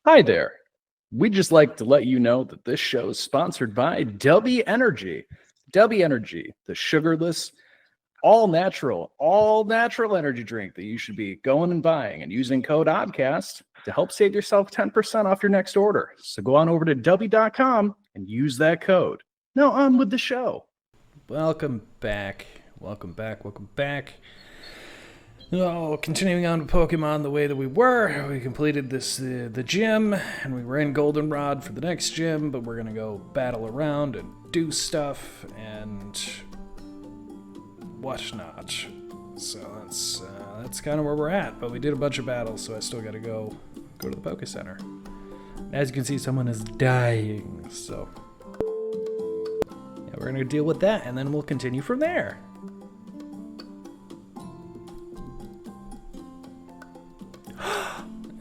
Hi there. We'd just like to let you know that this show is sponsored by W Energy. W Energy, the sugarless, all natural energy drink that you should be going and buying and using code Oddcast to help save yourself 10% off your next order. So go on over to W.com and use that code. Now on with the show. Welcome back. Oh, continuing on with Pokemon the way that we were, we completed the gym, and we were in Goldenrod for the next gym, but we're gonna go battle around and do stuff and whatnot. So that's kind of where we're at. But we did a bunch of battles, so I still gotta go to the Poke Center. As you can see, someone is dying, so yeah, we're gonna deal with that, and then we'll continue from there.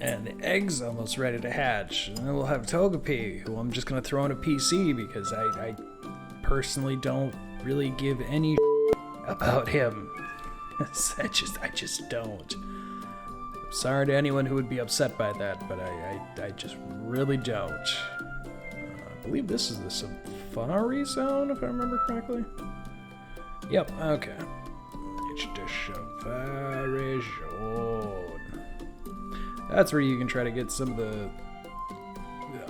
And the egg's almost ready to hatch. And then we'll have Togepi, who I'm just going to throw in a PC because I personally don't really give any about him. I just don't. I'm sorry to anyone who would be upset by that, but I just really don't. I believe this is the Safari Zone, if I remember correctly. Yep, okay. It's the Safari Zone. That's where you can try to get some of the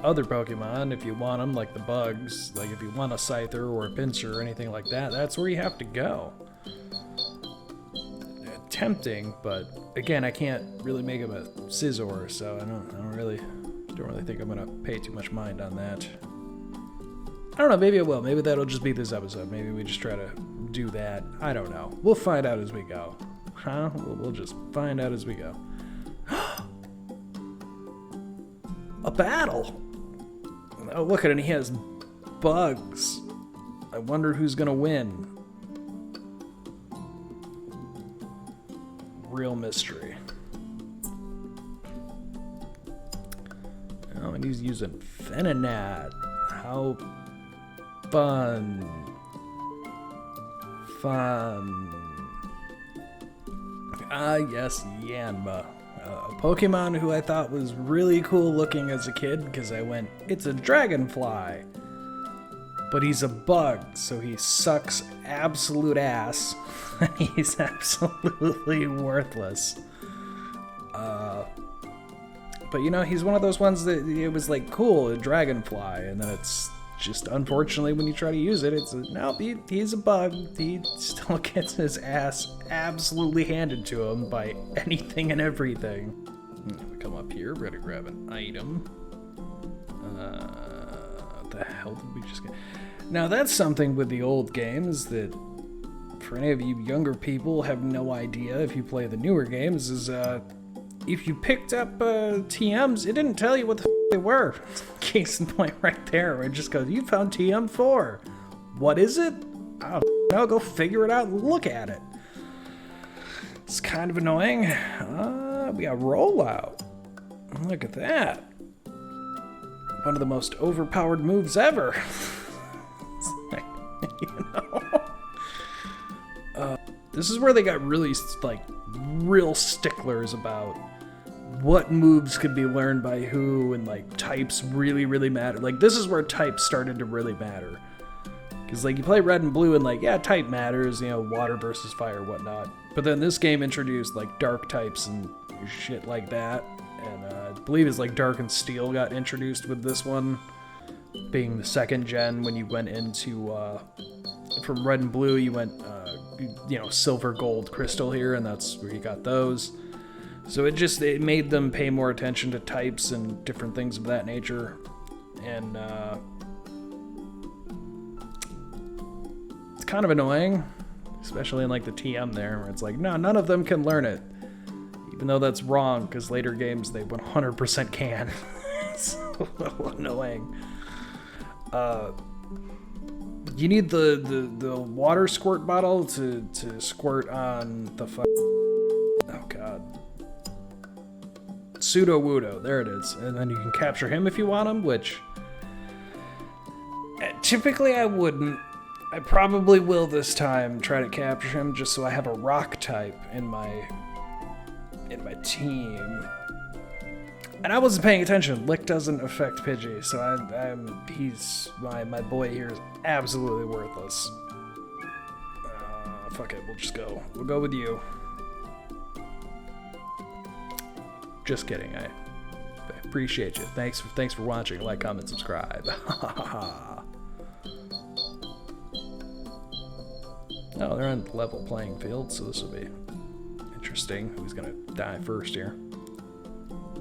other Pokemon if you want them, like the bugs. Like if you want a Scyther or a Pinsir or anything like that, that's where you have to go. Tempting, but again, I can't really make him a Scizor, so I don't really think I'm gonna pay too much mind on that. I don't know, maybe I will. Maybe that'll just be this episode. Maybe we just try to do that. I don't know. We'll find out as we go. Huh? We'll just find out as we go. A battle! Oh, look at it, he has bugs. I wonder who's gonna win. Real mystery. Oh, and he's using Venonat. How fun. Ah, yes, Yanma. A Pokemon who I thought was really cool looking as a kid because I went, it's a dragonfly. But he's a bug, so he sucks absolute ass. He's absolutely worthless. But you know, he's one of those ones that it was like cool, a dragonfly, and then it's just unfortunately when you try to use it, it's no, he's a bug. He still gets his ass absolutely handed to him by anything and everything. We come up here, we're gonna grab an item. What the hell did we just get? Now that's something with the old games that, for any of you younger people, have no idea if you play the newer games, is if you picked up TMs, it didn't tell you what the they were. Case in point right there, where it just goes, you found TM4. What is it? I don't know, go figure it out and look at it. It's kind of annoying. We got Rollout. Look at that. One of the most overpowered moves ever. You know? This is where they got really, like, real sticklers about what moves could be learned by who, and like types really matter. Like this is where types started to really matter, because like you play red and blue and like, yeah, type matters, you know, water versus fire, whatnot. But then this game introduced like dark types and shit like that, and I believe it's like dark and steel got introduced with this one being the second gen. When you went into from red and blue, you went you know, silver, gold, crystal here, and that's where you got those. So it made them pay more attention to types and different things of that nature. And it's kind of annoying, especially in like the TM there, where it's like, no, none of them can learn it. Even though that's wrong, because later games they 100% can. It's so annoying. You need the water squirt bottle to squirt on the oh god. Pseudo-Wudo, there it is. And then you can capture him if you want him, which typically I wouldn't. I probably will this time try to capture him just so I have a rock type in my team. And I wasn't paying attention. Lick doesn't affect Pidgey, so he's my boy here is absolutely worthless. Fuck it, we'll just go. We'll go with you. Just kidding. I appreciate you. Thanks for watching. Like, comment, subscribe. Oh, they're on level playing field, so this will be interesting. Who's gonna die first here?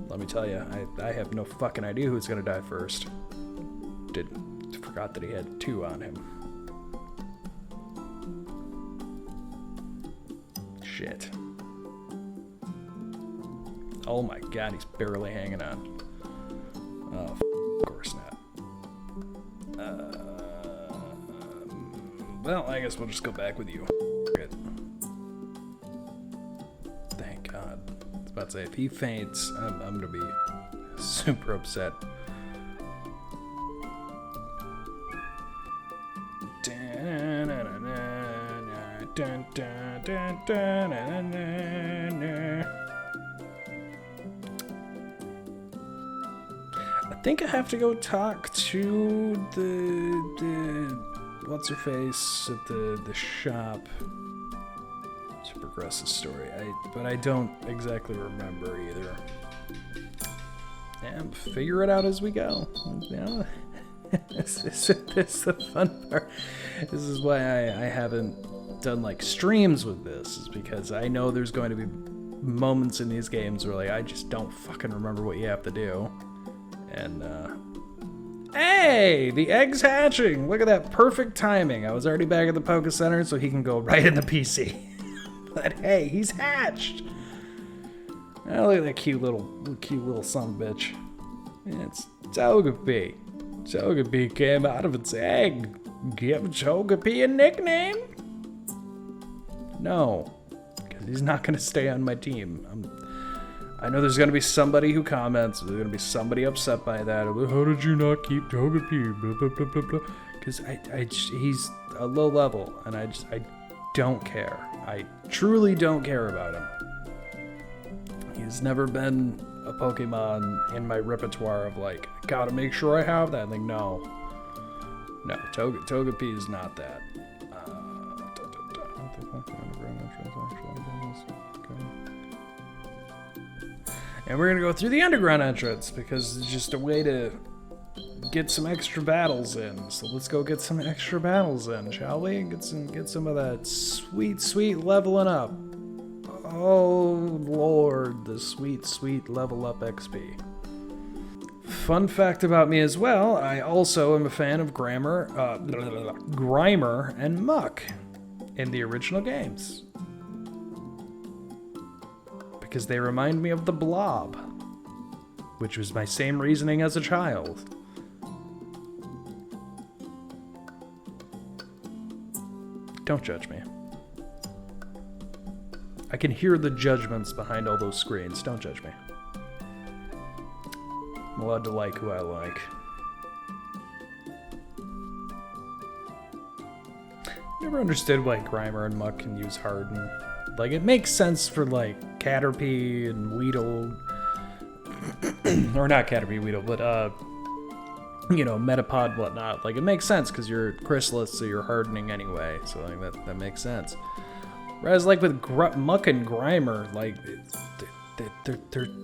Let me tell you, I have no fucking idea who's gonna die first. Forgot that he had 2 on him. Shit. Oh my god, he's barely hanging on. Oh, of course not. Well, I guess we'll just go back with you. Good. Thank God. I was about to say, if he faints, I'm gonna be super upset. I think I have to go talk to the what's her face at the shop to progress the story. But I don't exactly remember either. And figure it out as we go. You know? This is the fun part. This is why I haven't done like streams with this, is because I know there's going to be moments in these games where like I just don't fucking remember what you have to do. And hey, the egg's hatching. Look at that perfect timing. I was already back at the Poké Center, so he can go right in the PC. But hey, he's hatched. Oh, look at that cute little son of a bitch. It's Jokey. Jokey came out of its egg. Give Jokey a nickname? No, because he's not going to stay on my team. I know there's going to be somebody who comments. There's going to be somebody upset by that. How did you not keep Jokey? Blah, blah, blah, blah, blah. Because he's a low level, and I don't care. I truly don't care about him. He's never been a Pokemon in my repertoire of like, gotta make sure I have that. Like, no, Togepi is not that. And we're gonna go through the underground entrance because it's just a way to get some extra battles in. So let's go get some extra battles in, shall we? Get some of that sweet leveling up. Oh Lord, the sweet level up XP. Fun fact about me as well, I also am a fan of Grimer and Muck in the original games. Because they remind me of the Blob, which was my same reasoning as a child. Don't judge me. I can hear the judgments behind all those screens. Don't judge me. I'm allowed to like who I like. Never understood why Grimer and Muck can use Harden. Like, it makes sense for, like, Caterpie and Weedle. Or not Caterpie, Weedle, but, you know, Metapod, whatnot. Like, it makes sense because you're Chrysalis, so you're hardening anyway. So, like, that makes sense. Whereas, like, with Muck and Grimer, like,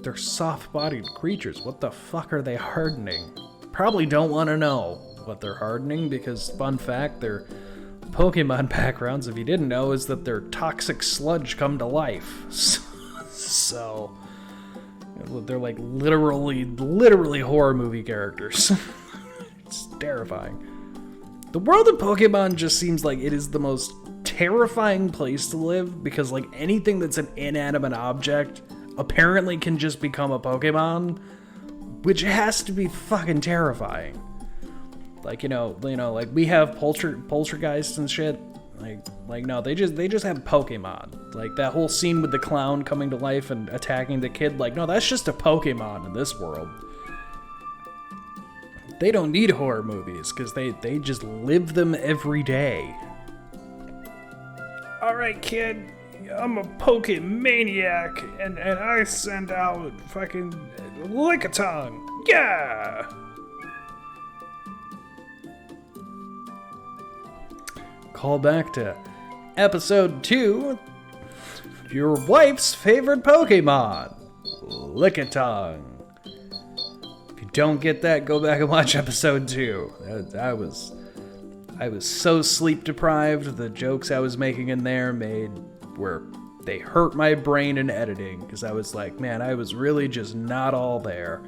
they're soft-bodied creatures. What the fuck are they hardening? Probably don't want to know what they're hardening because, fun fact, their Pokemon backgrounds, if you didn't know, is that their toxic sludge come to life. So, they're like literally horror movie characters. It's terrifying. The world of Pokemon just seems like it is the most terrifying place to live because, like, anything that's an inanimate object apparently can just become a Pokemon, which has to be fucking terrifying. Like, you know, like we have poltergeists and shit. Like no, they just have Pokemon. Like that whole scene with the clown coming to life and attacking the kid. Like, no, that's just a Pokemon in this world. They don't need horror movies because they just live them every day. All right, kid, I'm a Pokemaniac, and I send out fucking Lickitung. Yeah! Call back to episode 2. Your wife's favorite Pokemon, Lickitung. If you don't get that, go back and watch episode 2. I was so sleep deprived. The jokes I was making in there they hurt my brain in editing, because I was like, man, I was really just not all there.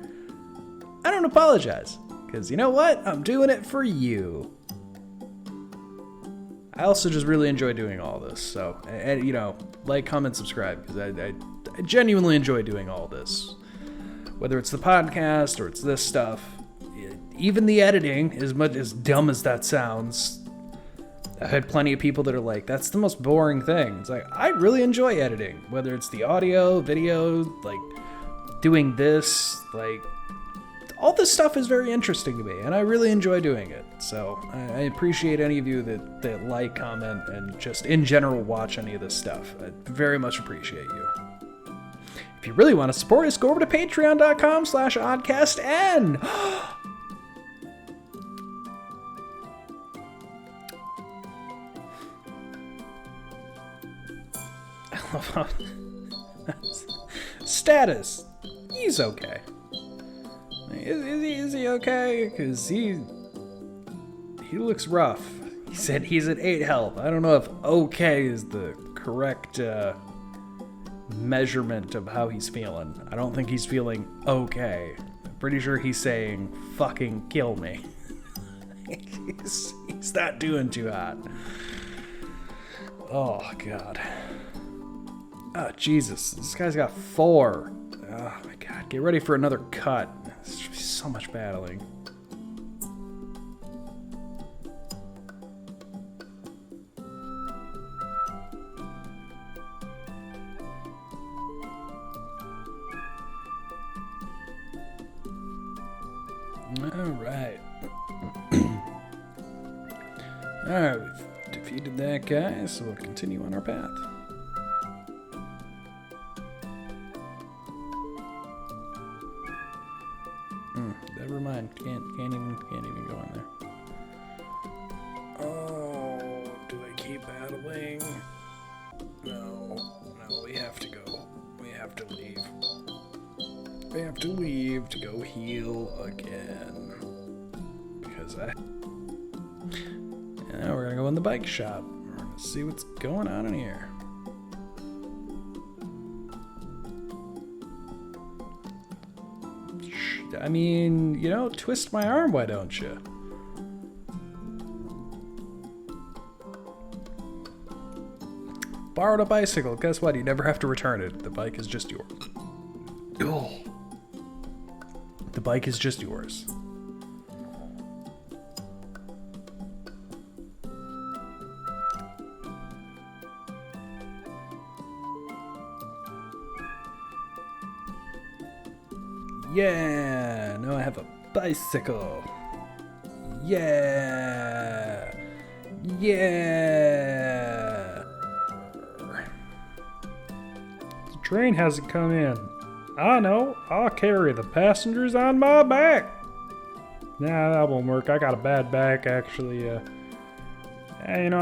I don't apologize, because you know what? I'm doing it for you. I also just really enjoy doing all this. So, and like, comment, subscribe, because I genuinely enjoy doing all this. Whether it's the podcast or it's this stuff, even the editing, as dumb as that sounds, I've had plenty of people that are like, that's the most boring thing. It's like, I really enjoy editing, whether it's the audio, video, like doing this, like all this stuff is very interesting to me, and I really enjoy doing it. So I appreciate any of you that like, comment, and just in general watch any of this stuff. I very much appreciate you. If you really want to support us, go over to patreon.com/oddcast and Status. He's okay. Is he okay? Because he looks rough. He said he's at 8 health. I don't know if okay is the correct measurement of how he's feeling. I don't think he's feeling okay. I'm pretty sure he's saying fucking kill me. He's not doing too hot. Oh, God. Oh, Jesus. This guy's got 4. Oh, my God. Get ready for another cut. There's so much battling. Alright. Alright, we've defeated that guy, so we'll continue on our path. Never mind. Can't even go in there. Oh, do I keep battling? No, we have to go. We have to leave. We have to leave to go heal again. Because now we're gonna go in the bike shop. We're gonna see what's going on in here. I mean, twist my arm, why don't you? Borrowed a bicycle. Guess what? You never have to return it. The bike is just yours. Oh. The bike is just yours. Yeah, now I have a bicycle. Yeah. Yeah. The train hasn't come in. I know, I'll carry the passengers on my back. Nah, that won't work. I got a bad back, actually. I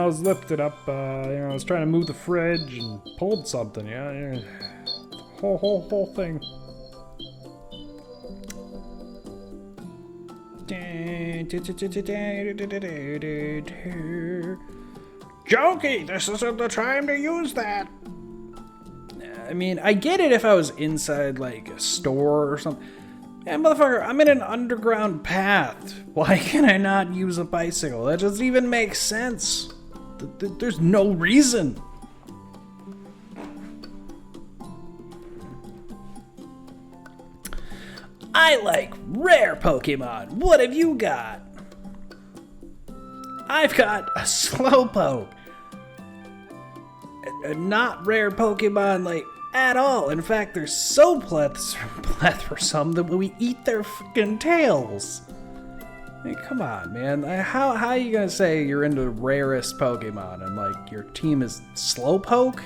was lifted up, I was trying to move the fridge and pulled something, whole thing. Jokey, this isn't the time to use that. I mean, I get it if I was inside, like, a store or something. Yeah, motherfucker, I'm in an underground path. Why can I not use a bicycle? That doesn't even make sense. There's no reason. I like rare Pokemon. What have you got? I've got a Slowpoke. A not rare Pokemon, like, at all. In fact, they're so pleathersome that we eat their freaking tails. I mean, come on, man. How are you gonna say you're into the rarest Pokemon and, like, your team is Slowpoke?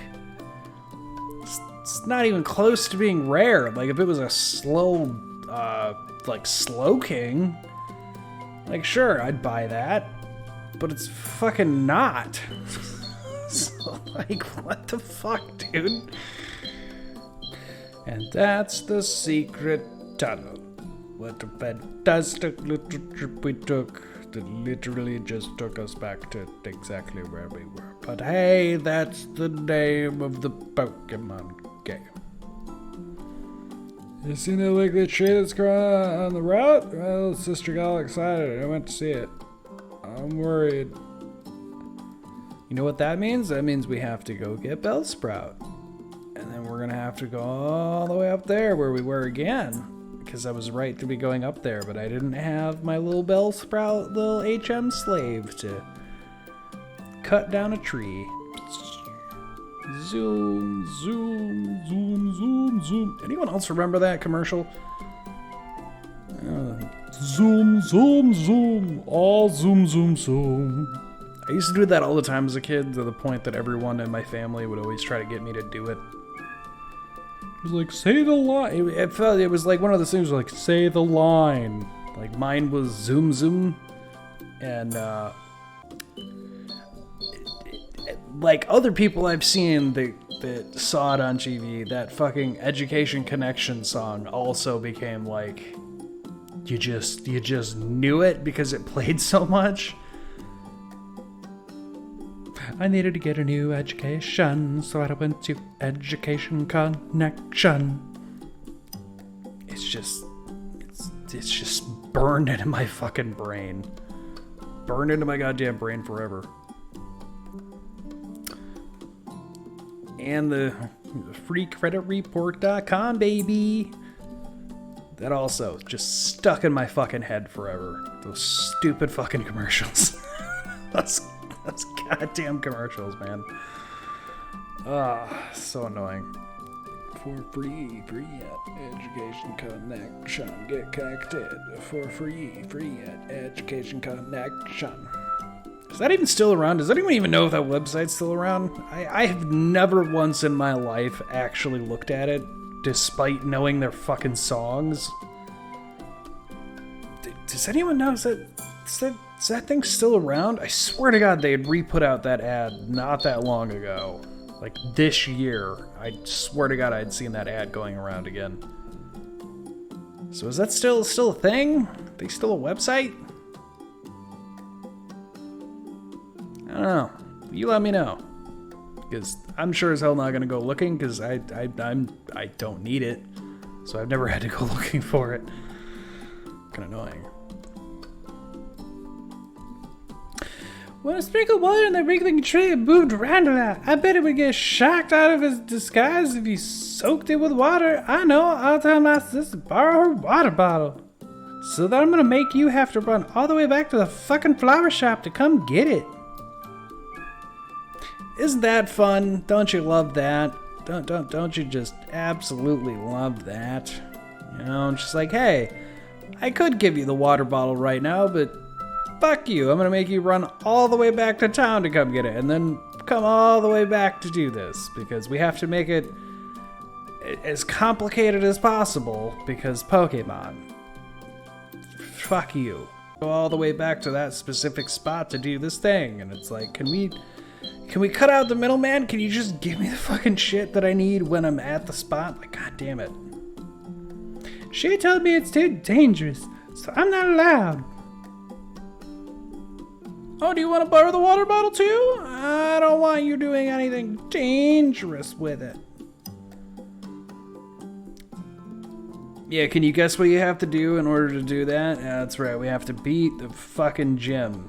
it's not even close to being rare. Like, if it was a slow, like, slow king, like, sure, I'd buy that. But it's fucking not. So, like, what the fuck, dude? And that's the secret tunnel. What a fantastic little trip we took. That literally just took us back to exactly where we were. But hey, that's the name of the Pokemon game. You seen that likely tree that's growing on the route? Well, sister got all excited. I went to see it. I'm worried. You know what that means? That means we have to go get Bellsprout. And then we're gonna have to go all the way up there where we were again. Because I was right to be going up there, but I didn't have my little Bellsprout, little HM slave to cut down a tree. Zoom, zoom, zoom, zoom, zoom. Anyone else remember that commercial? Zoom, zoom, zoom. All zoom, zoom, zoom. I used to do that all the time as a kid, to the point that everyone in my family would always try to get me to do it. It was like, say the line. It felt, it was like one of those things like, say the line. Like, mine was zoom, zoom. And, like other people I've seen that saw it on TV, that fucking Education Connection song also became like, you just knew it because it played so much. I needed to get a new education, so I went to Education Connection. It's just burned into my fucking brain. Burned into my goddamn brain forever. And the freecreditreport.com, baby. That also just stuck in my fucking head forever. Those stupid fucking commercials. Those goddamn commercials, man. So annoying. For free at Education Connection. Get connected for free at Education Connection. Is that even still around? Does anyone even know if that website's still around? I have never once in my life actually looked at it, despite knowing their fucking songs. Does anyone know? Is that thing still around? I swear to God they had re-put out that ad not that long ago. Like this year. I swear to God I'd seen that ad going around again. So is that still a thing? Are they still a website? I don't know. You let me know. Because I'm sure as hell not going to go looking because I don't need it. So I've never had to go looking for it. Kind of annoying. When I sprinkled water in the wriggling tree and moved around a lot, I bet it would get shocked out of its disguise if you soaked it with water. I know, I'll tell my sister to borrow her water bottle. So that I'm gonna make you have to run all the way back to the fucking flower shop to come get it. Isn't that fun? Don't you love that? Don't you just absolutely love that? You know, it's just like, hey, I could give you the water bottle right now, but fuck you. I'm gonna make you run all the way back to town to come get it, and then come all the way back to do this, because we have to make it as complicated as possible, because Pokemon. Fuck you. Go all the way back to that specific spot to do this thing, and it's like, can we cut out the middleman? Can you just give me the fucking shit that I need when I'm at the spot? Like, god damn it. She told me it's too dangerous, so I'm not allowed. Oh, do you want to borrow the water bottle too? I don't want you doing anything dangerous with it. Yeah, can you guess what you have to do in order to do that? Yeah, that's right, we have to beat the fucking gym.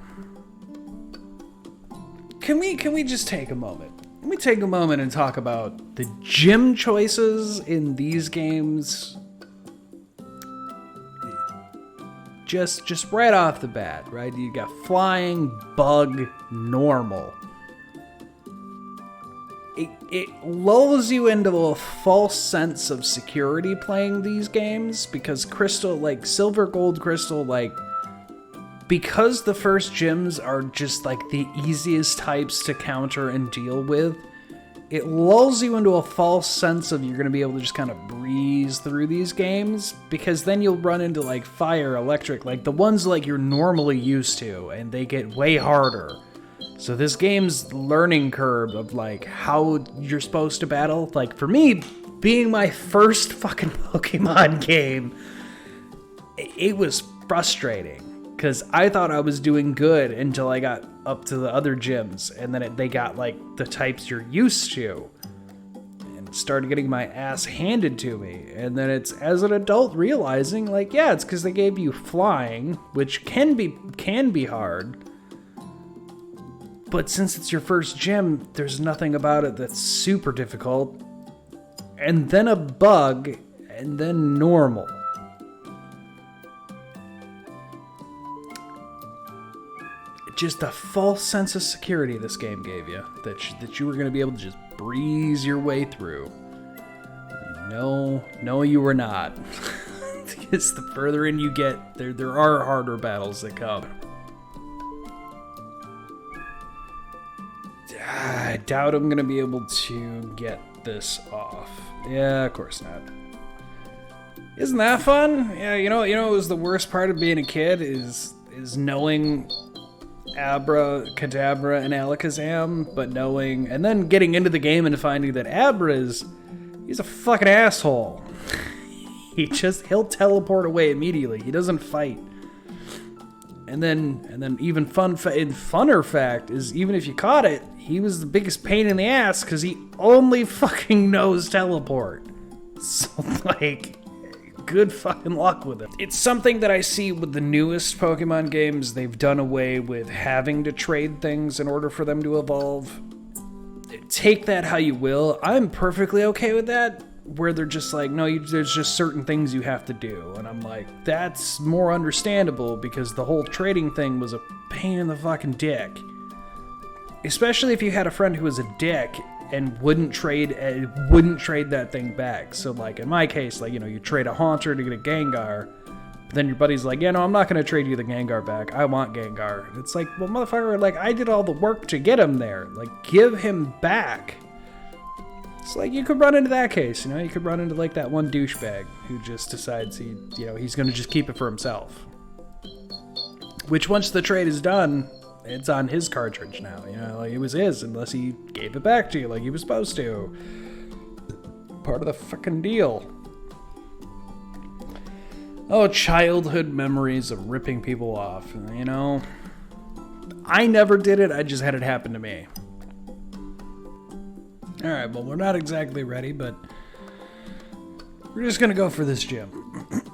Can we just take a moment? Can we take a moment and talk about the gym choices in these games? Just right off the bat, right? You got flying, bug, normal. It lulls you into a false sense of security playing these games because Crystal, like Silver, Gold, Crystal, like because the first gyms are just like the easiest types to counter and deal with, it lulls you into a false sense of you're going to be able to just kind of breeze through these games, because then you'll run into like fire, electric, like the ones like you're normally used to, and they get way harder. So this game's learning curve of like how you're supposed to battle, like for me, being my first fucking Pokemon game, it was frustrating. Because I thought I was doing good until I got up to the other gyms, and then they got like the types you're used to, and started getting my ass handed to me. And then it's as an adult realizing like, yeah, it's because they gave you flying, which can be hard. But since it's your first gym, there's nothing about it that's super difficult. And then a bug, and then normal. Just a false sense of security this game gave you, that you were going to be able to just breeze your way through. No, you were not. Because the further in you get, there are harder battles that come. I doubt I'm going to be able to get this off. Yeah, of course not. Isn't that fun? Yeah, you know what was the worst part of being a kid is knowing Abra, Kadabra, and Alakazam, but knowing, and then getting into the game and finding that Abra he's a fucking asshole. He'll teleport away immediately. He doesn't fight. And then even funner fact is, even if you caught it, he was the biggest pain in the ass because he only fucking knows teleport. So like, good fucking luck with it. It's something that I see with the newest Pokemon games. They've done away with having to trade things in order for them to evolve. Take that how you will. I'm perfectly okay with that, where they're just like, no, there's just certain things you have to do. And I'm like, that's more understandable, because the whole trading thing was a pain in the fucking dick. Especially if you had a friend who was a dick and wouldn't trade that thing back. So like in my case, like, you trade a Haunter to get a Gengar, but then your buddy's like, yeah, no, I'm not going to trade you the Gengar back. I want Gengar. And it's like, well, motherfucker, like, I did all the work to get him there. Like, give him back. It's like, you could run into that case, you could run into like that one douchebag who just decides he's going to just keep it for himself. Which once the trade is done, it's on his cartridge now, like it was his, unless he gave it back to you like he was supposed to. Part of the fucking deal. Oh, childhood memories of ripping people off, I never did it, I just had it happen to me. Alright, well, we're not exactly ready, but we're just gonna go for this gym.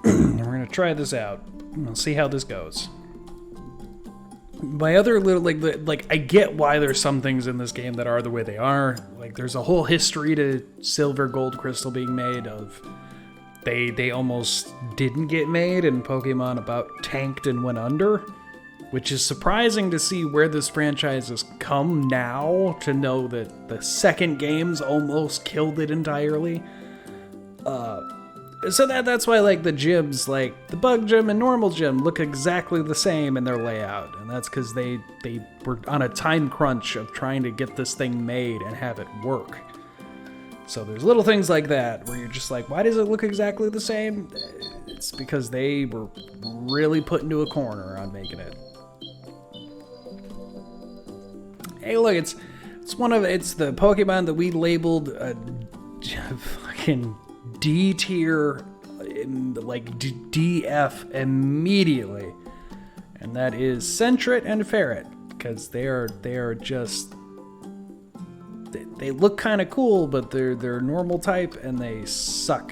We're gonna try this out. We'll see how this goes. My other little, like, I get why there's some things in this game that are the way they are. Like, there's a whole history to Silver Gold Crystal being made of. They almost didn't get made, and Pokemon about tanked and went under. Which is surprising to see where this franchise has come now, to know that the second games almost killed it entirely. So that's why, like, the gyms, like the bug gym and normal gym, look exactly the same in their layout. And that's because they were on a time crunch of trying to get this thing made and have it work. So there's little things like that where you're just like, why does it look exactly the same? It's because they were really put into a corner on making it. Hey, look, it's the Pokemon that we labeled a fucking D tier, like DF immediately, and that is Sentret and Ferret, because they are just, they look kind of cool, but they're normal type and they suck.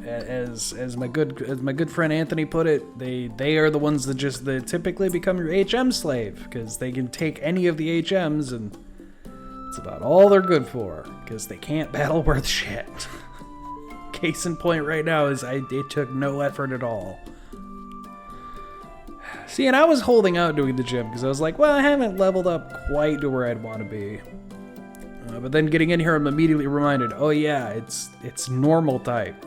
As my good friend Anthony put it, they are the ones that typically become your HM slave, because they can take any of the HMs and it's about all they're good for, because they can't battle worth shit. Case in point right now is it took no effort at all. See, and I was holding out doing the gym because I was like, well, I haven't leveled up quite to where I'd want to be. But then getting in here, I'm immediately reminded, oh yeah, it's normal type.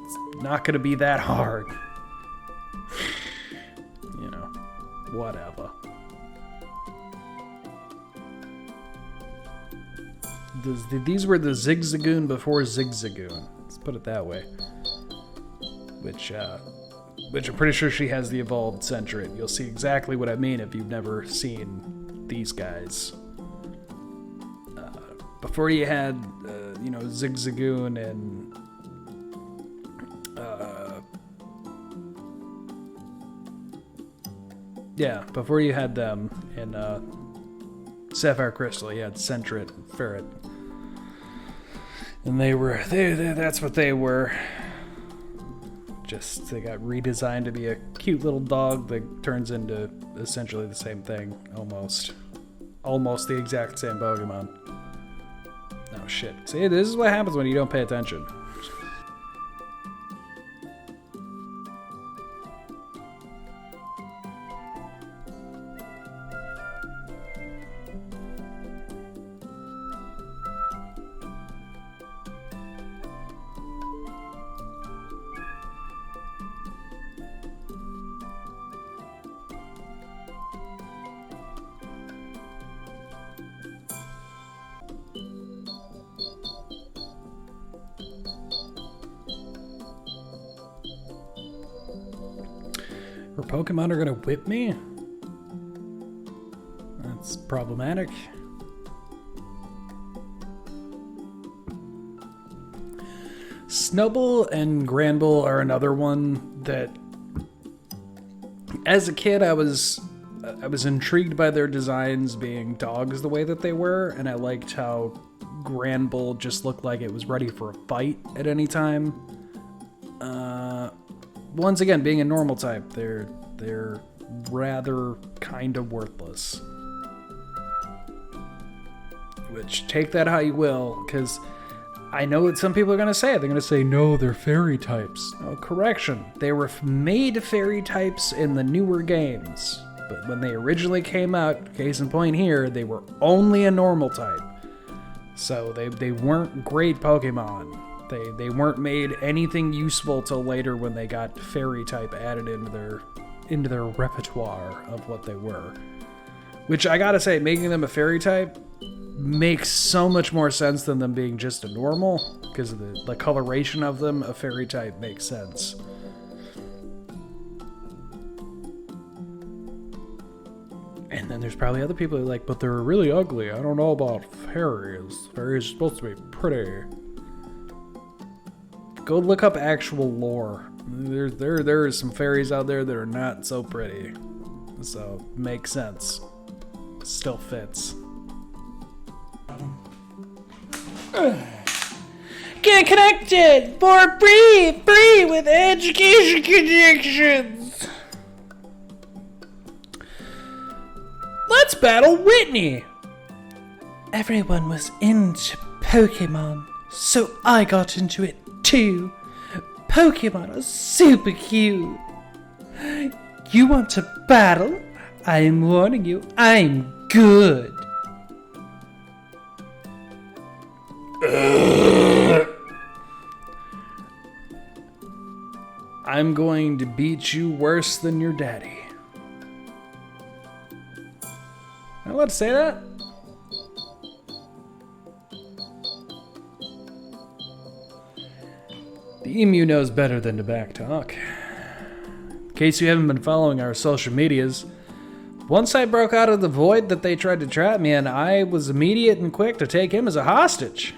It's not going to be that hard. Whatever. these were the Zigzagoon before Zigzagoon. Let's put it that way. Which I'm pretty sure she has the evolved Sentret. You'll see exactly what I mean if you've never seen these guys. Before you had, Zigzagoon and before you had them in Sapphire Crystal, you had Sentret and Ferret. And that's what they were. Just, they got redesigned to be a cute little dog that turns into essentially the same thing, almost. Almost the exact same Pokemon. Oh shit. See, this is what happens when you don't pay attention. Her Pokemon are gonna whip me? That's problematic. Snubbull and Granbull are another one that, as a kid, I was intrigued by their designs being dogs the way that they were, and I liked how Granbull just looked like it was ready for a fight at any time. Once again, being a normal type, they're rather kind of worthless. Which, take that how you will, because I know what some people are going to say. They're going to say, no, they're fairy types. No, correction. They were made fairy types in the newer games. But when they originally came out, case in point here, they were only a normal type. So they weren't great Pokemon. They weren't made anything useful till later when they got fairy type added into their repertoire of what they were. Which I gotta say, making them a fairy type makes so much more sense than them being just a normal, because of the coloration of them. A fairy type makes sense. And then there's probably other people who are like, but they're really ugly. I don't know about fairies. Fairies are supposed to be pretty. Go look up actual lore. There are some fairies out there that are not so pretty. So, makes sense. Still fits. Get connected for free with education connections. Let's battle Whitney! Everyone was into Pokemon, so I got into it too. Pokemon are super cute. You want to battle? I'm warning you, I'm good. I'm going to beat you worse than your daddy. Am I allowed to say that? The emu knows better than to backtalk. In case you haven't been following our social medias, once I broke out of the void that they tried to trap me in, I was immediate and quick to take him as a hostage.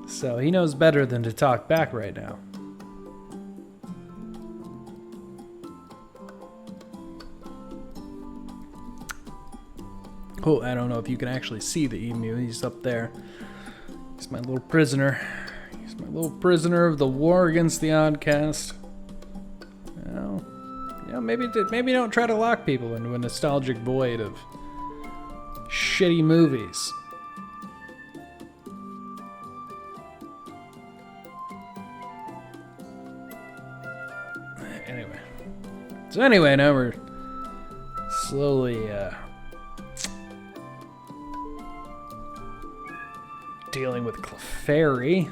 So he knows better than to talk back right now. Oh, I don't know if you can actually see the emu. He's up there. He's my little prisoner. He's my little prisoner of the war against the Oddcast. Maybe don't try to lock people into a nostalgic void of shitty movies. Anyway, now we're slowly dealing with Clefairy.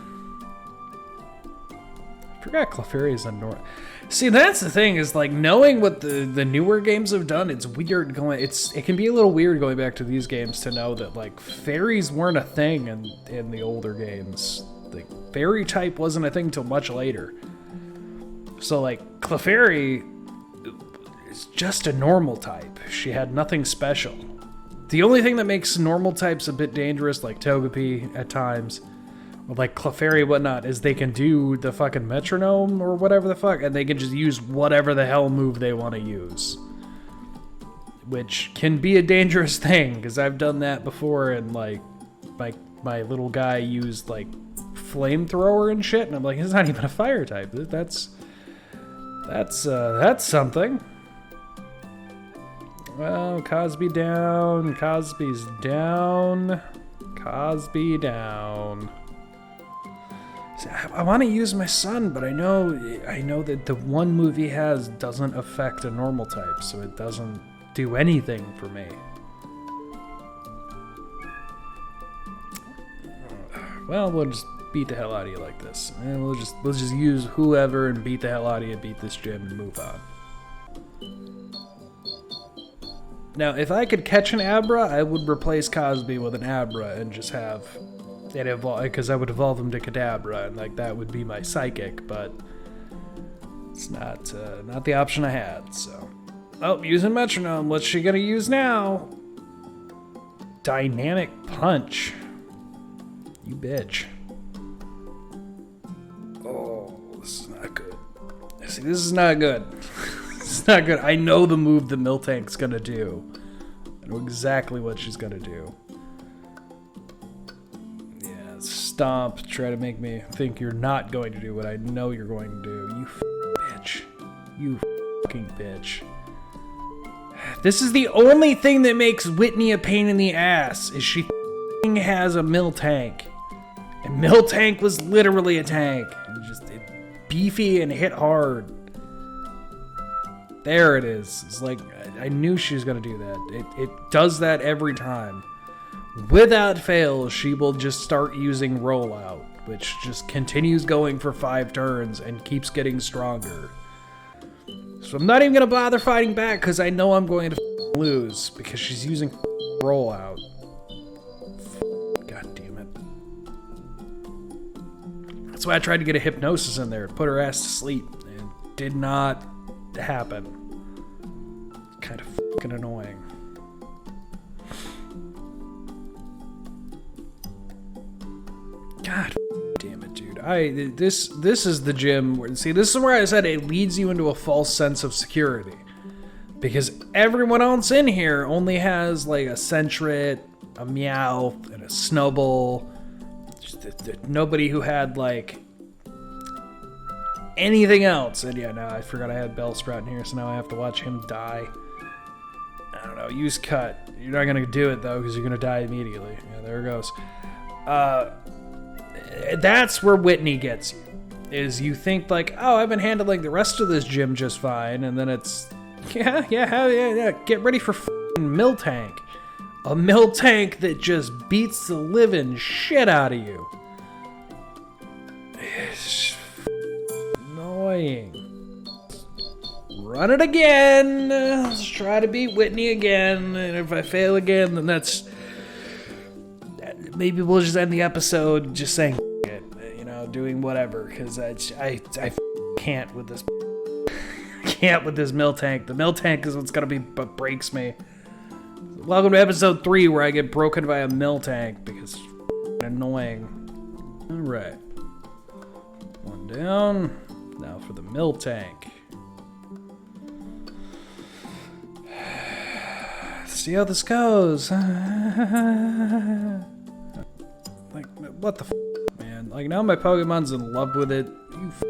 Forgot Clefairy's on North. See, that's the thing, is like knowing what the newer games have done, it's weird it can be a little weird going back to these games to know that like fairies weren't a thing in the older games. Like fairy type wasn't a thing till much later. So like Clefairy is just a normal type. She had nothing special. The only thing that makes normal types a bit dangerous, like Togepi at times, or like Clefairy and whatnot, is they can do the fucking metronome or whatever the fuck, and they can just use whatever the hell move they want to use. Which can be a dangerous thing, because I've done that before, and like my little guy used like flamethrower and shit, and I'm like, it's not even a fire type. That's something. Well, Cosby down. Cosby's down. Cosby down. See, I want to use my son, but I know that the one move he has doesn't affect a normal type, so it doesn't do anything for me. Well, we'll just beat the hell out of you like this. And we'll just use whoever and beat the hell out of you, beat this gym, and move on. Now, if I could catch an Abra, I would replace Cosby with an Abra and just have it evolve, because I would evolve him to Kadabra, and like that would be my psychic, but it's not the option I had. So, oh, using metronome. What's she gonna use now? Dynamic punch. You bitch. Oh, this is not good. See, this is not good. It's not good. I know the move the Miltank's gonna do. I know exactly what she's gonna do. Yeah, stomp. Try to make me think you're not going to do what I know you're going to do. You bitch. You fucking bitch. This is the only thing that makes Whitney a pain in the ass, is she has a Miltank. And Miltank was literally a tank. It beefy and hit hard. There it is. It's like, I knew she was going to do that. It does that every time. Without fail, she will just start using rollout, which just continues going for 5 turns and keeps getting stronger. So I'm not even going to bother fighting back, because I know I'm going to lose, because she's using rollout. God damn it. That's why I tried to get a hypnosis in there, put her ass to sleep. It did not happen. Kind of fucking annoying. God damn it, dude. This is the gym where, see, this is where I said it leads you into a false sense of security. Because everyone else in here only has like a Sentret, a Meowth, and a Snubbull. Nobody who had like anything else. And yeah, now I forgot I had Bellsprout in here, so now I have to watch him die. I don't know, use Cut. You're not going to do it though, because you're going to die immediately. Yeah, there it goes. That's where Whitney gets you. Is you think like, oh, I've been handling the rest of this gym just fine, and then it's, yeah, get ready for f***ing Miltank. A Miltank that just beats the living shit out of you. It's annoying. Run it again. Let's try to beat Whitney again. And if I fail again, then that's... Maybe we'll just end the episode just saying it. You know, doing whatever. Because I can't with this... can't with this Miltank. The Miltank is what's going to be what breaks me. Welcome to episode 3 where I get broken by a Miltank because it's annoying. Alright. One down. Now for the Miltank. See how this goes. Like, what the f, man? Like, now my Pokemon's in love with it. You f.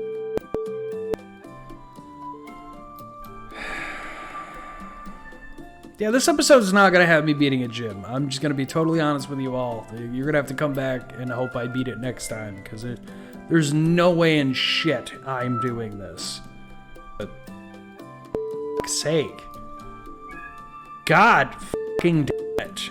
Yeah, this episode is not going to have me beating a gym. I'm just going to be totally honest with you all. You're going to have to come back and hope I beat it next time, because there's no way in shit I'm doing this. But, for fuck's sake. God fucking damn it.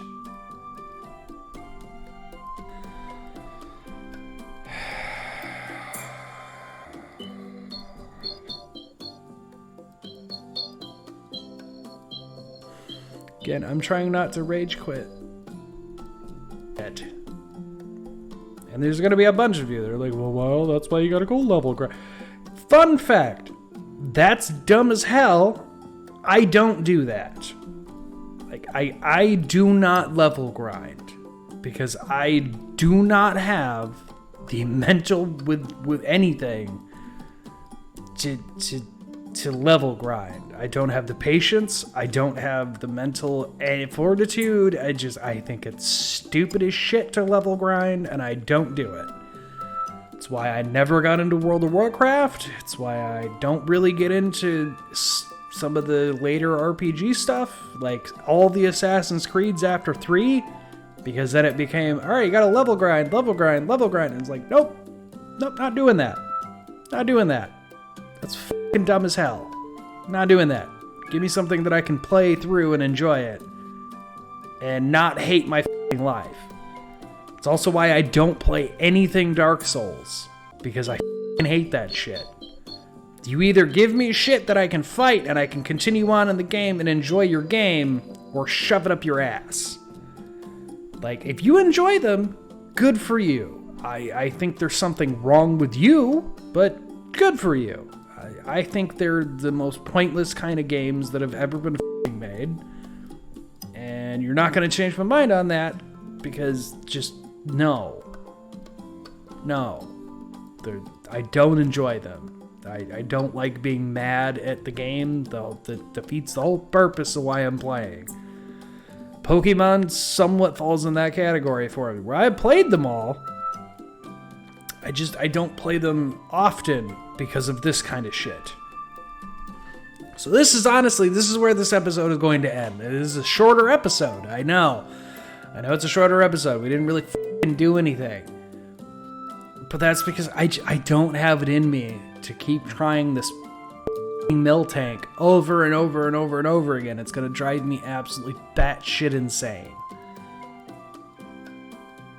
Again, I'm trying not to rage quit. And there's going to be a bunch of you that are like, well, that's why you got to go level grind. Fun fact, that's dumb as hell. I don't do that. Like, I do not level grind because I do not have the mental with anything to level grind. I don't have the patience. I don't have the mental fortitude. I think it's stupid as shit to level grind, and I don't do it. It's why I never got into World of Warcraft. It's why I don't really get into some of the later RPG stuff, like all the Assassin's Creeds after 3, because then it became, all right, you gotta level grind. And it's like, nope, not doing that. Not doing that. That's fucking dumb as hell. Not doing that. Give me something that I can play through and enjoy it, and not hate my fucking life. It's also why I don't play anything Dark Souls, because I fucking hate that shit. You either give me shit that I can fight and I can continue on in the game and enjoy your game, or shove it up your ass. Like, if you enjoy them, good for you. I think there's something wrong with you, but good for you. I think they're the most pointless kind of games that have ever been f***ing made. And you're not going to change my mind on that, because just no. I don't enjoy them. I don't like being mad at the game, that defeats the whole purpose of why I'm playing. Pokemon somewhat falls in that category for me, where I played them all. I don't play them often because of this kind of shit. So this is where this episode is going to end. It is a shorter episode, I know it's a shorter episode. We didn't really f***ing do anything. But that's because I don't have it in me to keep trying this Miltank over and over and over and over again. It's going to drive me absolutely batshit insane.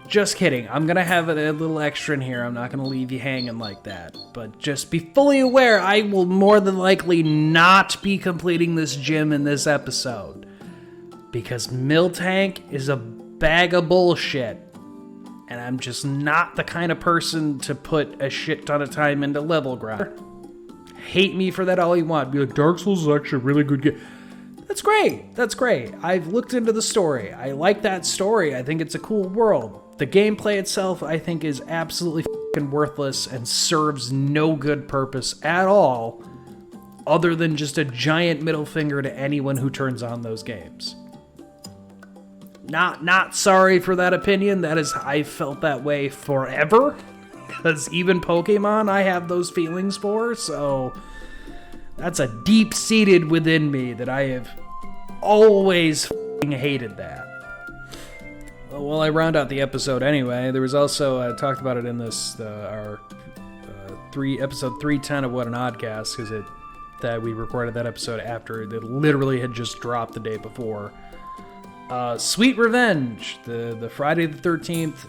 Just kidding. I'm going to have a little extra in here. I'm not going to leave you hanging like that. But just be fully aware, I will more than likely not be completing this gym in this episode. Because Miltank is a bag of bullshit. And I'm just not the kind of person to put a shit ton of time into level grind. Hate me for that all you want. Be like, Dark Souls is actually a really good game. That's great. I've looked into the story. I like that story. I think it's a cool world. The gameplay itself, I think, is absolutely fucking worthless and serves no good purpose at all, other than just a giant middle finger to anyone who turns on those games. Not sorry for that opinion. I've felt that way forever. Because even Pokemon, I have those feelings for. So that's a deep-seated within me that I have always f***ing hated that. Well, I round out the episode anyway. There was also, I talked about it in this, episode 310 of What an Oddcast, because that we recorded that episode after it literally had just dropped the day before. Sweet Revenge, the Friday the 13th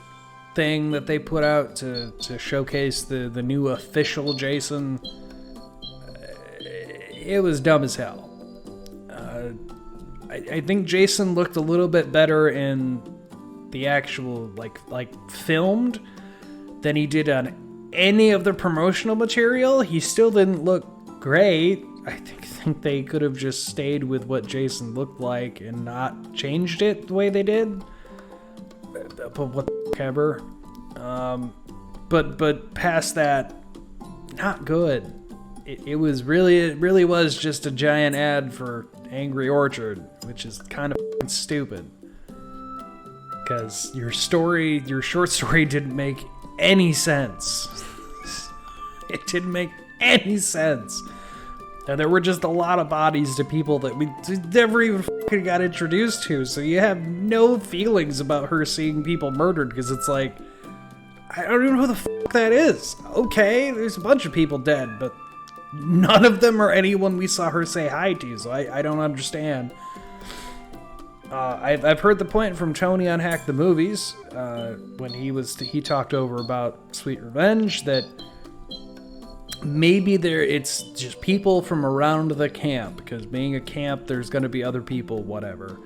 thing that they put out to showcase the new official Jason. It was dumb as hell. I think Jason looked a little bit better in the actual like filmed than he did on any of the promotional material. He still didn't look great. I think they could have just stayed with what Jason looked like and not changed it the way they did. But whatever. But past that, not good. It really was just a giant ad for Angry Orchard, which is kind of stupid. Because your short story didn't make any sense. It didn't make any sense. And there were just a lot of bodies to people that we never even fucking got introduced to, so you have no feelings about her seeing people murdered, because it's like, I don't even know who the fuck that is. Okay, there's a bunch of people dead, but none of them are anyone we saw her say hi to, so I don't understand. I've heard the point from Tony on Hack the Movies, when he talked over about Sweet Revenge, that maybe it's just people from around the camp, because being a camp, there's going to be other people, whatever.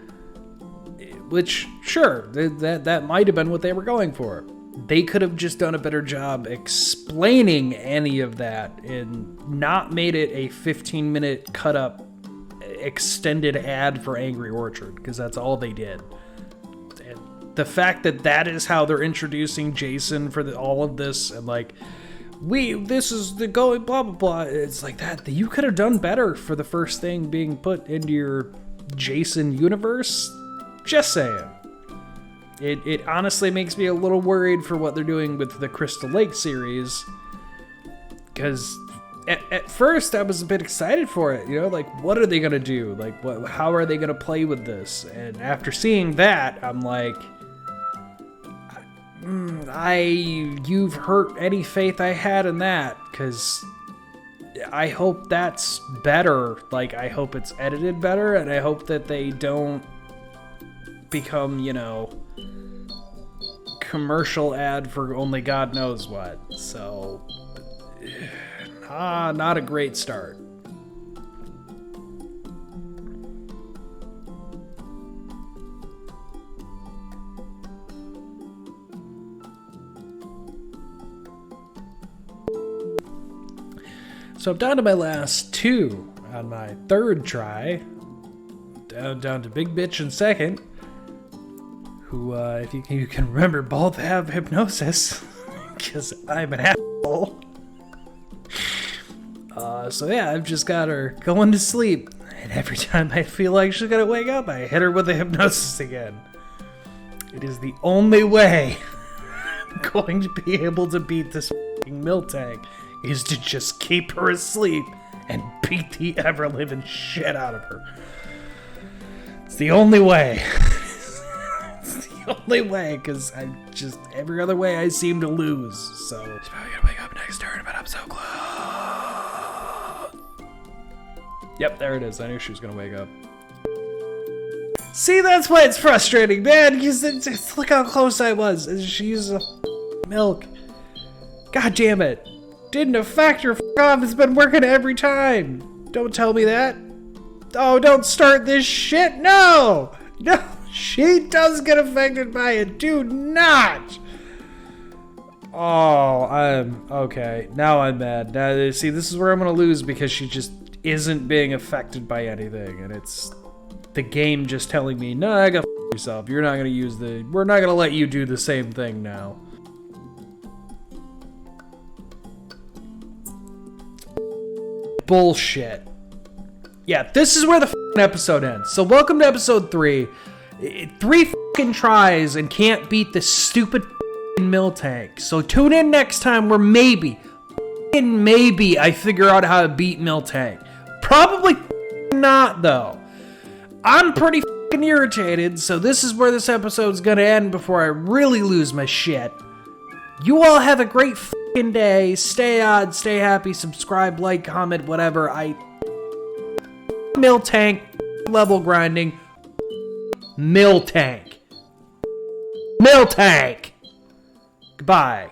which, sure, that might have been what they were going for. They could have just done a better job explaining any of that and not made it a 15-minute cut-up extended ad for Angry Orchard, because that's all they did. And the fact that that is how they're introducing Jason for all of this, and like, this is the going blah blah blah, it's like that you could have done better for the first thing being put into your Jason universe. Just saying. It honestly makes me a little worried for what they're doing with the Crystal Lake series, because at first I was a bit excited for it, you know, like, what are they gonna do? Like, how are they gonna play with this? And after seeing that, I'm like, you've hurt any faith I had in that, because I hope that's better. Like, I hope it's edited better, and I hope that they don't become, you know, commercial ad for only God knows what. So, not a great start. So I'm down to my last two on my third try. Down to Big Bitch in second, who, if you can remember, both have hypnosis, because I'm an asshole. So yeah, I've just got her going to sleep, and every time I feel like she's gonna wake up, I hit her with the hypnosis again. It is the only way I'm going to be able to beat this f***ing Miltank, is to just keep her asleep and beat the ever-living shit out of her. It's the only way. It's the only way, because every other way I seem to lose, so. She's probably gonna wake up next turn, but I'm so close. Yep, there it is. I knew she was gonna wake up. See, that's why it's frustrating, man, because look how close I was. She used milk. God damn it. Didn't affect her. F*** off. It's been working every time. Don't tell me that. Oh, don't start this shit. No. No. She does get affected by it. Do not. Oh, okay. Now I'm mad. Now, see, this is where I'm going to lose, because she just isn't being affected by anything. And it's the game just telling me, no, go f*** yourself. You're not going to use we're not going to let you do the same thing now. Bullshit. Yeah, this is where the f***ing episode ends. So welcome to episode 3. 3 f***ing tries and can't beat this stupid f***ing Miltank. So tune in next time where maybe I figure out how to beat Miltank. Probably f***ing not, though. I'm pretty f***ing irritated, so this is where this episode's gonna end before I really lose my shit. You all have a great f***ing day. Stay odd, stay happy, subscribe, like, comment, whatever. Miltank, level grinding. Miltank. Goodbye.